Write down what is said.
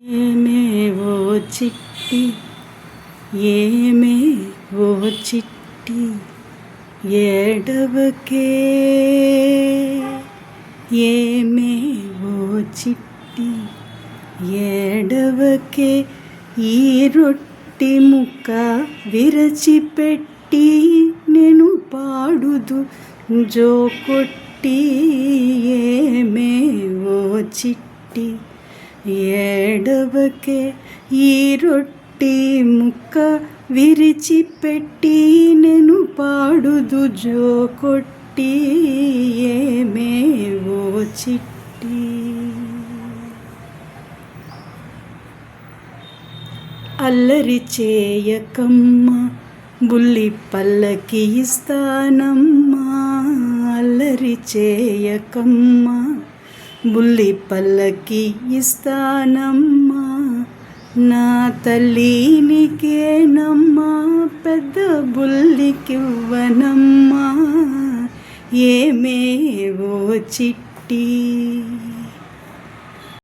ఏమేవో చిట్టి ఏమేవో చిట్టి ఏడవకే ఏమేవో చిట్టి ఏడవకే ఈ రొట్టి ముక్క విరచిపెట్టి నేను పాడుదు జో కొట్టి ఏమేవో చిట్టి ఏడవకే ఈ రొట్టి ముక్క విరిచిపెట్టి నేను పాడుదు జో కొట్టి ఏమేవో చిట్టి. అల్లరి చేయకమ్మా బుల్లి పల్లకి ఇస్తానమ్మా, అల్లరి చేయకమ్మా బుల్లి పల్లకి ఇస్తానమ్మా, నా తల్లి నీకేనమ్మా పెద్ద బుల్లికివ్వనమ్మా ఏమేవో చిట్టి.